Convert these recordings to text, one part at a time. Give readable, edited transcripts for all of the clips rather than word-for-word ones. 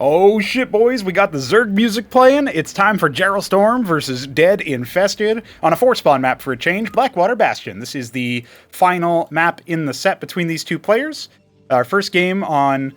Oh shit, boys, we got the Zerg music playing. It's time for JarrellStorm versus Dead-Infested on a 4-spawn map for a change, Blackwater Bastion. This is the final map in the set between these two players. Our first game on,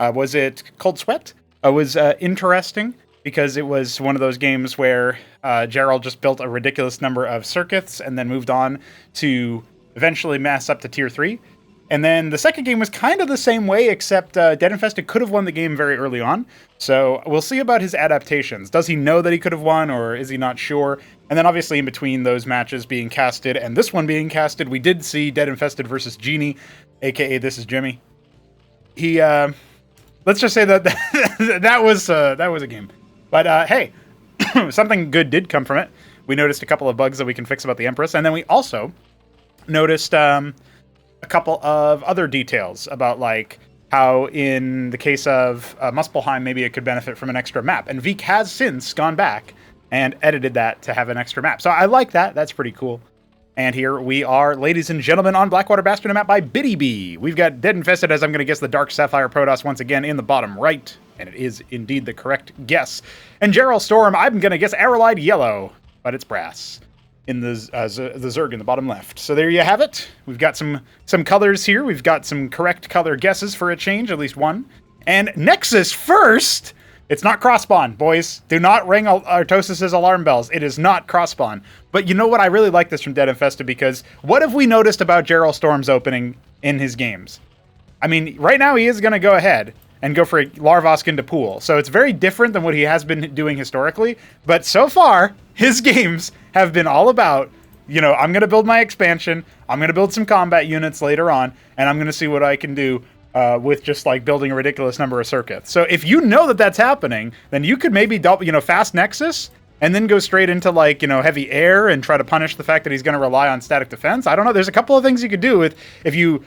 was it Cold Sweat? Was interesting because it was one of those games where Jarrell just built a ridiculous number of circuits and then moved on to eventually mass up to tier 3. And then the second game was kind of the same way, except Dead-Infested could have won the game very early on. So we'll see about his adaptations. Does he know that he could have won, or is he not sure? And then obviously in between those matches being casted and this one being casted, we did see Dead-Infested versus Genie, aka This is Jimmy. He, let's just say that that was a game. But hey, something good did come from it. We noticed a couple of bugs that we can fix about the Empress, and then we also noticed a couple of other details about, like, how in the case of Muspelheim, maybe it could benefit from an extra map. And Veek has since gone back and edited that to have an extra map. So I like that. That's pretty cool. And here we are, ladies and gentlemen, on Blackwater Bastion, a map by Biddy B. We've got Dead-Infested, as I'm going to guess, the Dark Sapphire Protoss once again in the bottom right. And it is indeed the correct guess. And JarrellStorm, I'm going to guess Arrowlight Yellow, but it's brass in the Zerg in the bottom left. So there you have it. We've got some colors here. We've got some correct color guesses for a change, at least one. And Nexus first! It's not cross-spawn, boys. Do not ring Artosis' alarm bells. It is not cross-spawn. But you know what? I really like this from Dead-Infested, because what have we noticed about JarrellStorm's opening in his games? I mean, right now he is going to go ahead and go for a Larvosk into pool. So it's very different than what he has been doing historically. But so far, his games have been all about, you know, I'm going to build my expansion, I'm going to build some combat units later on, and I'm going to see what I can do with just, like, building a ridiculous number of circuits. So if you know that that's happening, then you could maybe double, you know, fast Nexus, and then go straight into, like, you know, heavy air and try to punish the fact that he's going to rely on static defense. I don't know. There's a couple of things you could do with if you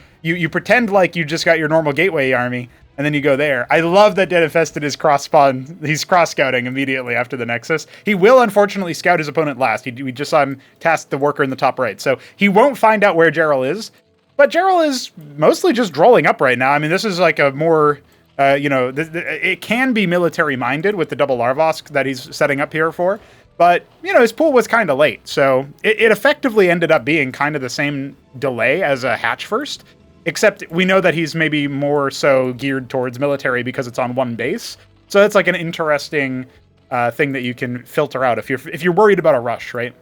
pretend like you just got your normal gateway army, and then you go there. I love that Dead-Infested is cross-spawn. He's cross-scouting immediately after the Nexus. He will, unfortunately, scout his opponent last. We just saw him task the worker in the top right. So he won't find out where Jarrell is. But Jarrell is mostly just drolling up right now. I mean, this is like a more, you know, it can be military-minded with the double Larvosk that he's setting up here for. But, you know, his pool was kind of late. So it effectively ended up being kind of the same delay as a hatch first. Except we know that he's maybe more so geared towards military because it's on one base. So that's like an interesting thing that you can filter out if you're worried about a rush, right?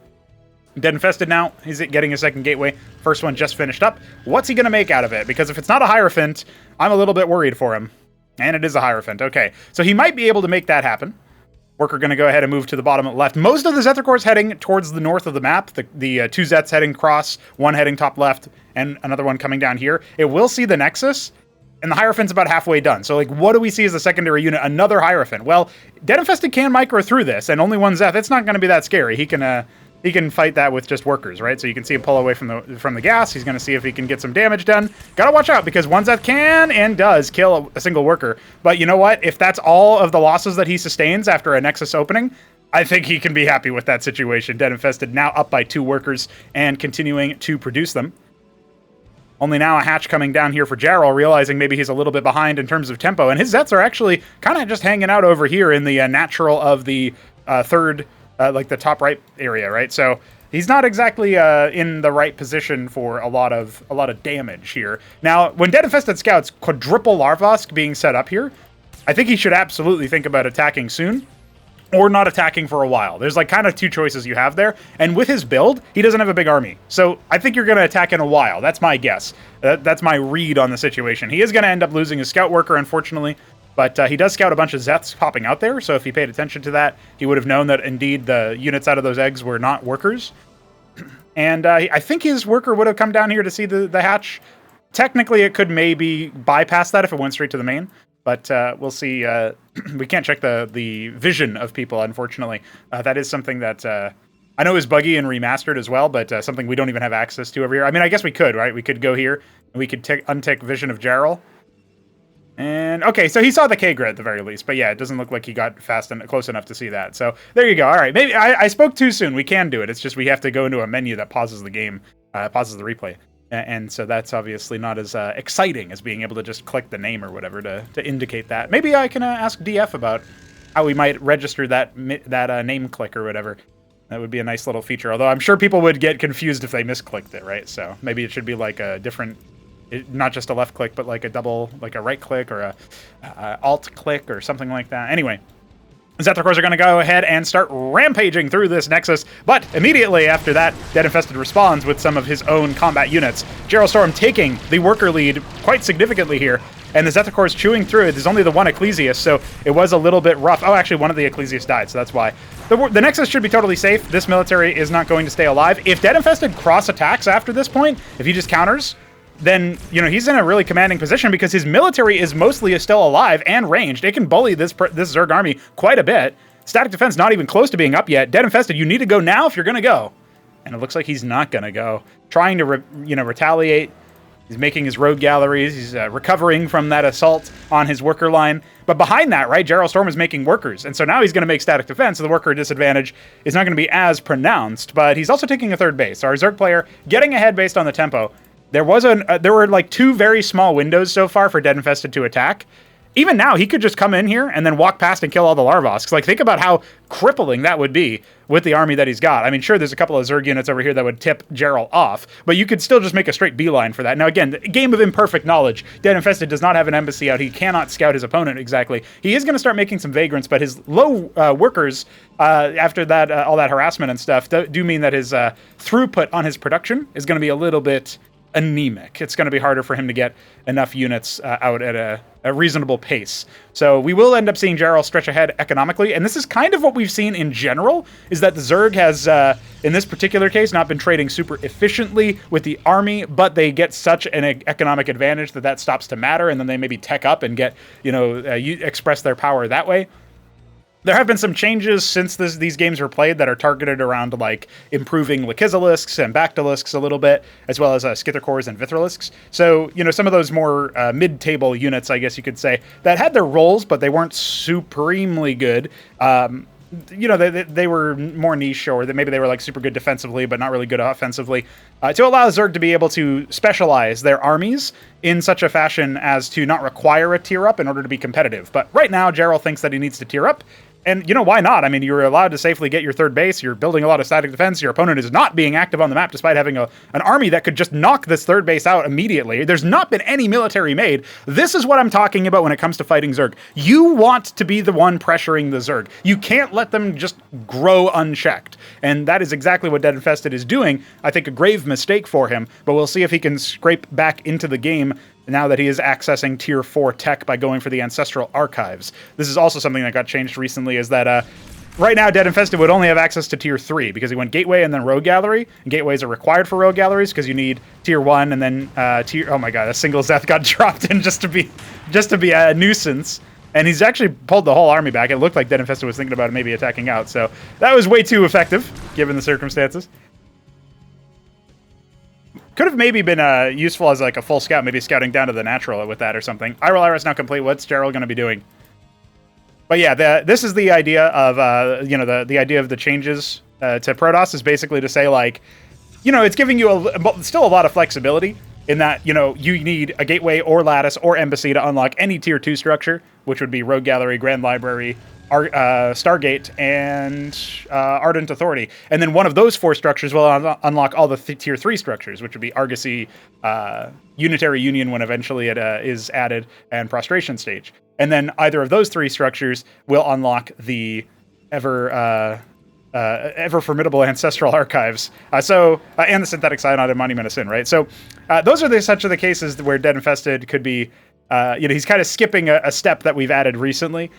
Dead-Infested now. He's getting his second gateway. First one just finished up. What's he going to make out of it? Because if it's not a Hierophant, I'm a little bit worried for him. And it is a Hierophant. Okay, so he might be able to make that happen. Worker going to go ahead and move to the bottom left. Most of the Zethar Corps heading towards the north of the map. The two Zets heading cross, one heading top left, and another one coming down here. It will see the Nexus, and the Hierophant's about halfway done. So, like, what do we see as the secondary unit? Another Hierophant. Well, Dead-Infested can micro through this, and only one Zeth. It's not going to be that scary. He can fight that with just workers, right? So you can see him pull away from the gas. He's going to see if he can get some damage done. Gotta watch out, because one Zeth can and does kill a single worker. But you know what? If that's all of the losses that he sustains after a Nexus opening, I think he can be happy with that situation. Dead-Infested now up by 2 workers and continuing to produce them. Only now a hatch coming down here for Jarrell, realizing maybe he's a little bit behind in terms of tempo. And his Zets are actually kind of just hanging out over here in the natural of the third, like the top right area, right? So he's not exactly in the right position for a lot of damage here. Now, when Dead-Infested scouts quadruple Larvosk being set up here, I think he should absolutely think about attacking soon, or not attacking for a while. There's like kind of 2 choices you have there. And with his build, he doesn't have a big army. So I think you're going to attack in a while. That's my guess. That's my read on the situation. He is going to end up losing his scout worker, unfortunately. But he does scout a bunch of Zeths popping out there. So if he paid attention to that, he would have known that indeed the units out of those eggs were not workers. And I think his worker would have come down here to see the hatch. Technically, it could maybe bypass that if it went straight to the main. But we'll see. We can't check the vision of people, unfortunately. That is something that I know is buggy and remastered as well, but something we don't even have access to over here. I mean, I guess we could, right? We could go here, and we could untick vision of Jarrell. And, okay, so he saw the K-Grid at the very least. But yeah, it doesn't look like he got fast and close enough to see that. So there you go. All right, maybe I spoke too soon. We can do it. It's just we have to go into a menu that pauses the game, pauses the replay. And so that's obviously not as exciting as being able to just click the name or whatever to indicate that. Maybe I can ask DF about how we might register that name click or whatever. That would be a nice little feature, although I'm sure people would get confused if they misclicked it, right? So maybe it should be like a different, not just a left click, but like a double, like a right click or a alt click or something like that. Anyway, Zethicors are going to go ahead and start rampaging through this Nexus, but immediately after that, DeadInfested responds with some of his own combat units. JarrellStorm taking the worker lead quite significantly here, and the Zethicors chewing through it. There's only the one Ecclesiast, so it was a little bit rough. Oh, actually, one of the Ecclesiasts died, so that's why. The Nexus should be totally safe. This military is not going to stay alive. If DeadInfested cross-attacks after this point, if he just counters, then, you know, he's in a really commanding position because his military is mostly still alive and ranged. It can bully this Zerg army quite a bit. Static defense not even close to being up yet. DeadInfested, you need to go now if you're going to go. And it looks like he's not going to go. Trying to, retaliate. He's making his road galleries. He's recovering from that assault on his worker line. But behind that, right, JarrellStorm is making workers. And so now he's going to make static defense, so the worker disadvantage is not going to be as pronounced. But he's also taking a third base. So our Zerg player getting ahead based on the tempo. There were like 2 very small windows so far for DeadInfested to attack. Even now, he could just come in here and then walk past and kill all the Larvosks. Like, think about how crippling that would be with the army that he's got. I mean, sure, there's a couple of Zerg units over here that would tip Jarrell off, but you could still just make a straight beeline for that. Now, again, game of imperfect knowledge. DeadInfested does not have an embassy out. He cannot scout his opponent exactly. He is going to start making some vagrants, but his low workers, after that, all that harassment and stuff, do mean that his throughput on his production is going to be a little bit anemic. It's going to be harder for him to get enough units out at a reasonable pace. So we will end up seeing Jarrell stretch ahead economically, and this is kind of what we've seen in general, is that the Zerg has, in this particular case, not been trading super efficiently with the army, but they get such an economic advantage that stops to matter, and then they maybe tech up and get, express their power that way. There have been some changes since these games were played that are targeted around, like, improving Lakizilisks and Bactylisks a little bit, as well as Skittercores and Vithrilisks. So, some of those more mid-table units, I guess you could say, that had their roles, but they weren't supremely good. They were more niche, or that maybe they were, like, super good defensively, but not really good offensively, to allow Zerg to be able to specialize their armies in such a fashion as to not require a tier up in order to be competitive. But right now, Jarrell thinks that he needs to tier up. And, why not? I mean, you're allowed to safely get your third base. You're building a lot of static defense. Your opponent is not being active on the map despite having an army that could just knock this third base out immediately. There's not been any military made. This is what I'm talking about when it comes to fighting Zerg. You want to be the one pressuring the Zerg. You can't let them just grow unchecked. And that is exactly what DeadInfested is doing. I think a grave mistake for him, but we'll see if he can scrape back into the game now that he is accessing Tier 4 tech by going for the Ancestral Archives. This is also something that got changed recently, is that right now DeadInfested would only have access to Tier 3, because he went Gateway and then Rogue Gallery. And gateways are required for Rogue Galleries, because you need Tier 1 and then Tier... Oh my god, a single Zeth got dropped in just to be a nuisance. And he's actually pulled the whole army back. It looked like DeadInfested was thinking about maybe attacking out, so that was way too effective, given the circumstances. Could have maybe been useful as like a full scout, maybe scouting down to the natural with that or something. Iris now complete. What's Jarrell going to be doing? But yeah, this is the idea of the idea of the changes to Protoss is basically to say, like, it's giving you still a lot of flexibility in that you need a gateway or lattice or embassy to unlock any tier 2 structure, which would be Rogue Gallery, Grand Library, Stargate, and Ardent Authority. And then one of those 4 structures will unlock all the tier 3 structures, which would be Argosy, Unitary Union when eventually it is added, and Prostration Stage. And then either of those 3 structures will unlock the ever formidable Ancestral Archives. And the Synthetic Cyanide and Monument of Sin, right? So those are such of the cases where DeadInfested could be he's kind of skipping a step that we've added recently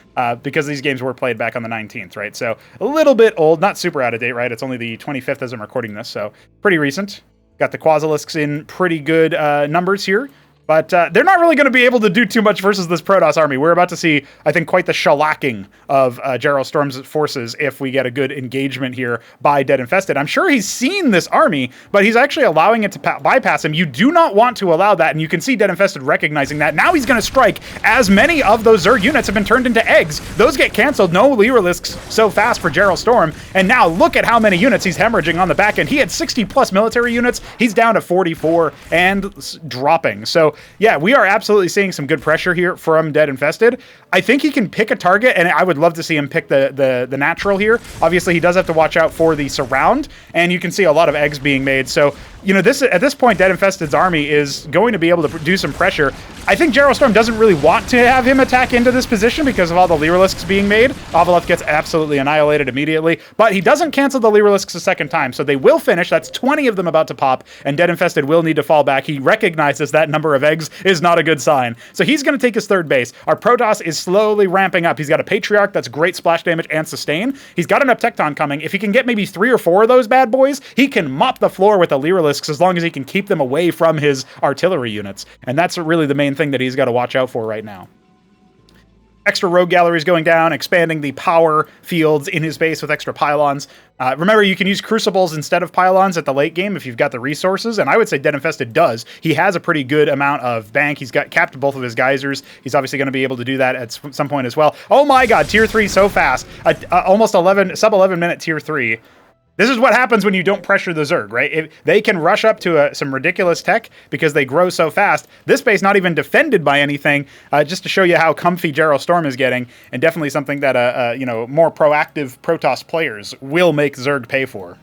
because these games were played back on the 19th, right? So a little bit old, not super out of date, right? It's only the 25th as I'm recording this, so pretty recent. Got the Quasilisks in pretty good numbers here, But they're not really going to be able to do too much versus this Protoss army. We're about to see, I think, quite the shellacking of JarrellStorm's forces if we get a good engagement here by DeadInfested. I'm sure he's seen this army, but he's actually allowing it to bypass him. You do not want to allow that, and you can see DeadInfested recognizing that. Now he's going to strike as many of those Zerg units have been turned into eggs. Those get canceled. No Lyrilisks so fast for JarrellStorm. And now look at how many units he's hemorrhaging on the back end. He had 60 plus military units. He's down to 44 and dropping. So yeah, we are absolutely seeing some good pressure here from DeadInfested. I think he can pick a target, and I would love to see him pick the natural here. Obviously, he does have to watch out for the surround, and you can see a lot of eggs being made. So, you know, at this point, DeadInfested's army is going to be able to do some pressure. I think JarrellStorm doesn't really want to have him attack into this position because of all the Lyrilisks being made. Avaleth gets absolutely annihilated immediately, but he doesn't cancel the Lyrilisks a second time, so they will finish. That's 20 of them about to pop, and DeadInfested will need to fall back. He recognizes that number of eggs is not a good sign. So he's going to take his third base. Our Protoss is slowly ramping up. He's got a Patriarch that's great splash damage and sustain. He's got an Uptecton coming. If he can get maybe 3 or 4 of those bad boys, he can mop the floor with the Lyrilisks as long as he can keep them away from his artillery units. And that's really the main thing that he's got to watch out for right now. Extra rogue galleries going down, expanding the power fields in his base with extra pylons. Remember, you can use crucibles instead of pylons at the late game if you've got the resources, and I would say DeadInfested does. He has a pretty good amount of bank. He's got capped both of his geysers. He's obviously going to be able to do that at some point as well. Oh my god, tier 3 so fast. Almost 11, sub 11 minute tier 3. This is what happens when you don't pressure the Zerg, right? If they can rush up to some ridiculous tech because they grow so fast. This base not even defended by anything, just to show you how comfy JarrellStorm is getting, and definitely something that you know, more proactive Protoss players will make Zerg pay for.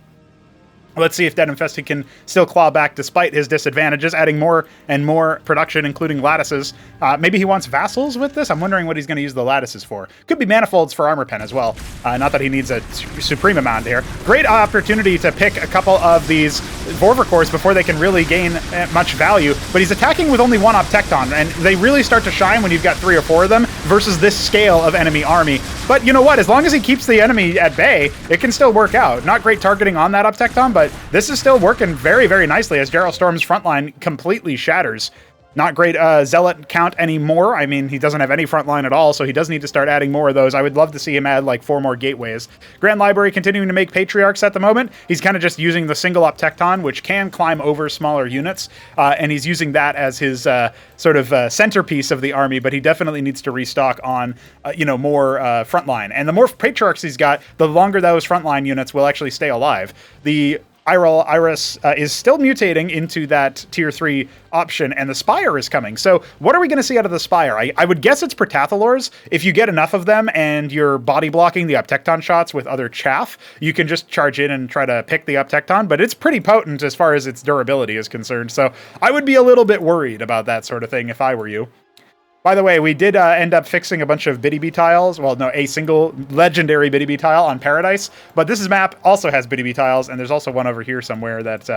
Let's see if DeadInfested can still claw back despite his disadvantages, adding more and more production, including lattices. Maybe he wants vassals with this? I'm wondering what he's going to use the lattices for. Could be manifolds for armor pen as well. Not that he needs a supreme amount here. Great opportunity to pick a couple of these Vorvercores before they can really gain much value, but he's attacking with only one Uptecton, and they really start to shine when you've got 3 or 4 of them versus this scale of enemy army. But you know what? As long as he keeps the enemy at bay, it can still work out. Not great targeting on that Uptecton, but this is still working very, very nicely as JarrellStorm's frontline completely shatters. Not great zealot count anymore. I mean, he doesn't have any frontline at all, so he does need to start adding more of those. I would love to see him add like 4 more gateways. Grand Library continuing to make Patriarchs at the moment. He's kind of just using the single Uptecton, which can climb over smaller units, and he's using that as his sort of centerpiece of the army, but he definitely needs to restock on, you know, more frontline. And the more Patriarchs he's got, the longer those frontline units will actually stay alive. The Iris is still mutating into that tier 3 option, and the Spire is coming. So what are we going to see out of the Spire? I would guess it's Protathalors. If you get enough of them and you're body blocking the Uptecton shots with other chaff, you can just charge in and try to pick the Uptecton, but it's pretty potent as far as its durability is concerned. So I would be a little bit worried about that sort of thing if I were you. By the way, we did end up fixing a bunch of BiddyB tiles. Well, no, a single legendary BiddyB tile on Paradise. But this map also has BiddyB tiles, and there's also one over here somewhere that,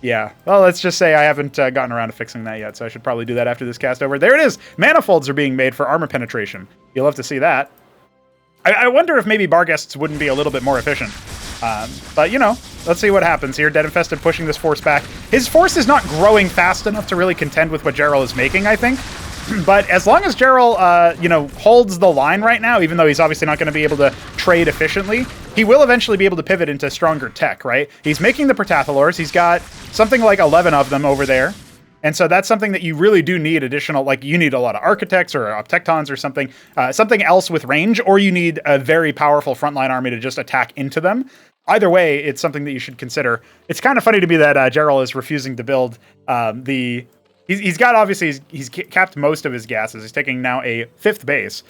yeah. Well, let's just say I haven't gotten around to fixing that yet, so I should probably do that after this cast over. There it is! Manifolds are being made for armor penetration. You'll love to see that. I wonder if maybe Barghests wouldn't be a little bit more efficient. But, you know, let's see what happens here. DeadInfested pushing this force back. His force is not growing fast enough to really contend with what Jarrell is making, I think. But as long as Jarrell, you know, holds the line right now, even though he's obviously not going to be able to trade efficiently, he will eventually be able to pivot into stronger tech, right? He's making the Protathalors. He's got something like 11 of them over there. And so that's something that you really do need additional, like you need a lot of Architects or Uptectons or something, something else with range, or you need a very powerful frontline army to just attack into them. Either way, it's something that you should consider. It's kind of funny to me that Jarrell is refusing to build He's got, obviously, he's capped most of his gases. He's taking now a 5th base.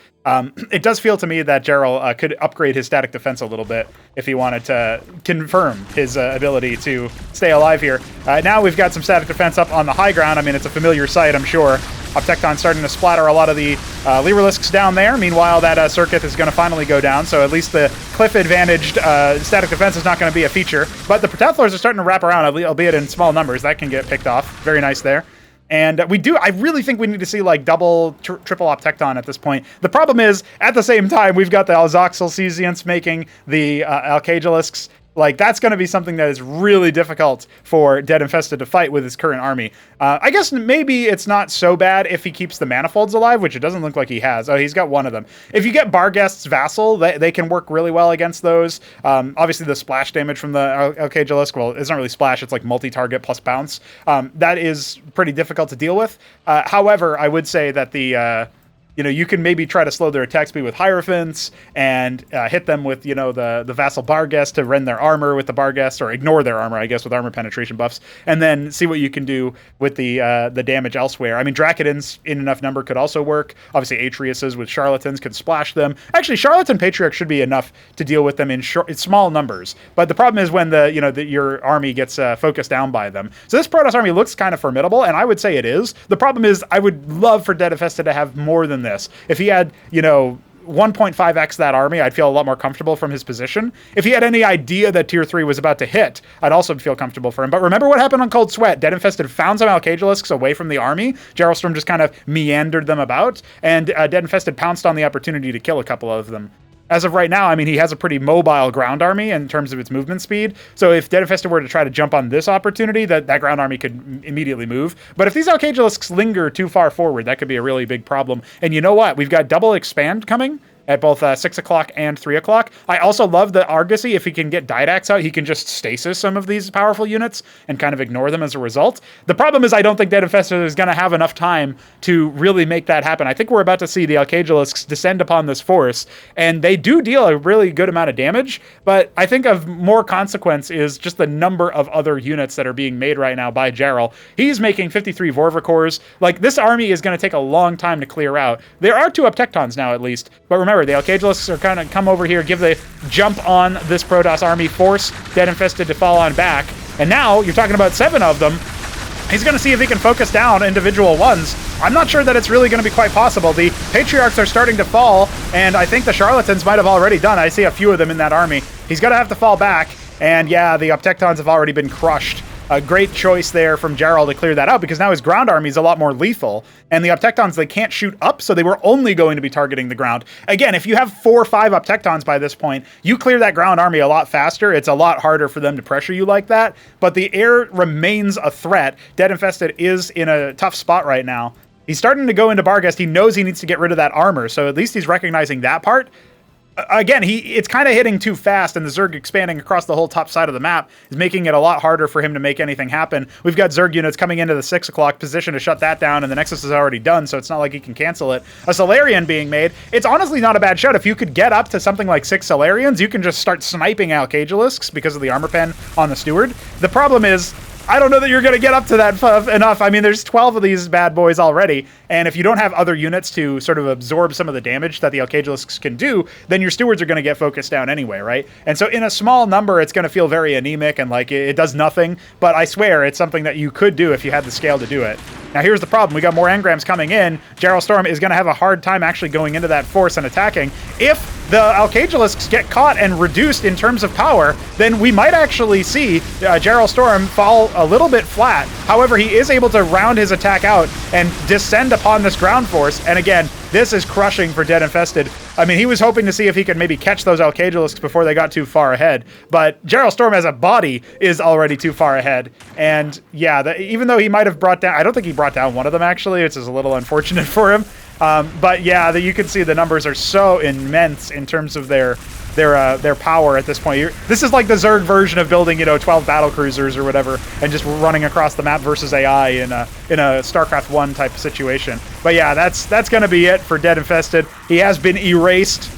It does feel to me that Jarrell could upgrade his static defense a little bit if he wanted to confirm his ability to stay alive here. Now we've got some static defense up on the high ground. I mean, it's a familiar sight, I'm sure. Uptecton starting to splatter a lot of the Lyrilisks down there. Meanwhile, that Circuit is going to finally go down, so at least the cliff-advantaged static defense is not going to be a feature. But the Protathalors are starting to wrap around, albeit in small numbers. That can get picked off. Very nice there. And I really think we need to see like double, triple Uptecton at this point. The problem is, at the same time, we've got the Alzoxyl Cesiants making the Alcagelisks, Like, that's going to be something that is really difficult for DeadInfested to fight with his current army. I guess maybe it's not so bad if he keeps the Manifolds alive, which it doesn't look like he has. Oh, he's got one of them. If you get Barghest's Vassal, they can work really well against those. Obviously, the splash damage from the Alcagelisk, well, it's not really splash, it's like multi-target plus bounce. That is pretty difficult to deal with. However, I would say that you can maybe try to slow their attack speed with Hierophants and hit them with, the Vassal Barghest to rend their armor with the Barghest, or ignore their armor, I guess, with armor penetration buffs, and then see what you can do with the damage elsewhere. I mean, Dracodons in enough number could also work. Obviously, Atriuses with Charlatans could splash them. Actually, Charlatan Patriarch should be enough to deal with them in small numbers. But the problem is when your army gets focused down by them. So this Protoss army looks kind of formidable, and I would say it is. The problem is I would love for DeadInfested to have more than this. If he had, 1.5x that army, I'd feel a lot more comfortable from his position. If he had any idea that tier 3 was about to hit, I'd also feel comfortable for him. But remember what happened on Cold Sweat. DeadInfested found some Alcagelisks away from the army. JarrellStorm just kind of meandered them about, and DeadInfested pounced on the opportunity to kill a couple of them. As of right now, I mean, he has a pretty mobile ground army in terms of its movement speed. So if DeadInfested were to try to jump on this opportunity, that ground army could immediately move. But if these Alcagelisks linger too far forward, that could be a really big problem. And you know what? We've got double expand coming at both 6 o'clock and 3 o'clock. I also love the Argosy. If he can get Didax out, he can just stasis some of these powerful units and kind of ignore them as a result. The problem is I don't think DeadInfested is going to have enough time to really make that happen. I think we're about to see the Alcagelisks descend upon this force, and they do deal a really good amount of damage, but I think of more consequence is just the number of other units that are being made right now by Jarrell. He's making 53 Vorvikors. Like, this army is going to take a long time to clear out. There are 2 Uptectons now, at least, but remember, the Alcagelisks are kind of come over here, give the jump on this Protoss army, force DeadInfested to fall on back, and now you're talking about 7 of them. He's going to see if he can focus down individual ones. I'm not sure that it's really going to be quite possible. The Patriarchs are starting to fall, and I think the Charlatans might have already done. I see a few of them in that army. He's going to have to fall back, and yeah, the Uptectons have already been crushed. A great choice there from Jarrell to clear that out, because now his ground army is a lot more lethal, and the Uptectons, they can't shoot up, so they were only going to be targeting the ground. Again, if you have 4 or 5 Uptectons by this point, you clear that ground army a lot faster. It's a lot harder for them to pressure you like that, but the air remains a threat. DeadInfested is in a tough spot right now. He's starting to go into Barghest. He knows he needs to get rid of that armor, so at least he's recognizing that part. Again, it's kind of hitting too fast, and the Zerg expanding across the whole top side of the map is making it a lot harder for him to make anything happen. We've got Zerg units coming into the 6 o'clock position to shut that down, and the Nexus is already done, so it's not like he can cancel it. A Solarian being made. It's honestly not a bad shot. If you could get up to something like 6 Solarians, you can just start sniping Alcagelisks because of the armor pen on the Steward. The problem is, I don't know that you're going to get up to that enough. I mean, there's 12 of these bad boys already, and if you don't have other units to sort of absorb some of the damage that the Alcagelisks can do, then your Stewards are going to get focused down anyway, right? And so in a small number, it's going to feel very anemic, and like it does nothing, but I swear it's something that you could do if you had the scale to do it. Now here's the problem. We got more engrams coming in. JarrellStorm is going to have a hard time actually going into that force and attacking. If the Alcagelisks get caught and reduced in terms of power, then we might actually see JarrellStorm fall a little bit flat. However, he is able to round his attack out and descend upon this ground force. And again, this is crushing for DeadInfested. I mean, he was hoping to see if he could maybe catch those Alcagelisks before they got too far ahead. But JarrellStorm as a body is already too far ahead. And yeah, even though he might have brought down, I don't think he brought down one of them actually, which is a little unfortunate for him. But yeah, you can see the numbers are so immense in terms of their power at this point. This is like the Zerg version of building, 12 battle cruisers or whatever, and just running across the map versus AI in a StarCraft 1 type situation. But yeah, that's going to be it for DeadInfested. He has been erased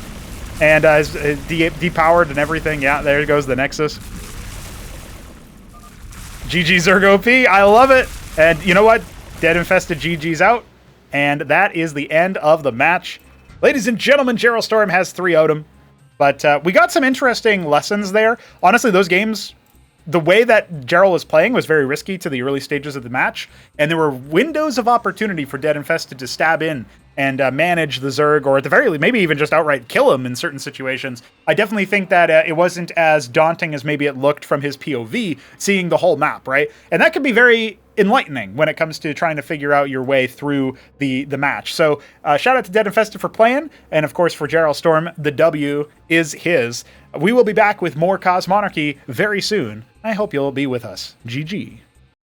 and is depowered and everything. Yeah, there goes the Nexus. GG Zerg OP, I love it. And you know what? DeadInfested GG's out. And that is the end of the match. Ladies and gentlemen, JarrellStorm has 3 Odom. But we got some interesting lessons there. Honestly, those games, the way that Jarrell was playing was very risky to the early stages of the match. And there were windows of opportunity for DeadInfested to stab in and manage the Zerg, or at the very least, maybe even just outright kill him in certain situations. I definitely think that it wasn't as daunting as maybe it looked from his POV, seeing the whole map, right? And that could be very enlightening when it comes to trying to figure out your way through the match. So shout out to DeadInfested for playing, and of course for JarrellStorm, the W is his. We will be back with more Cosmonarchy very soon. I hope you'll be with us. GG.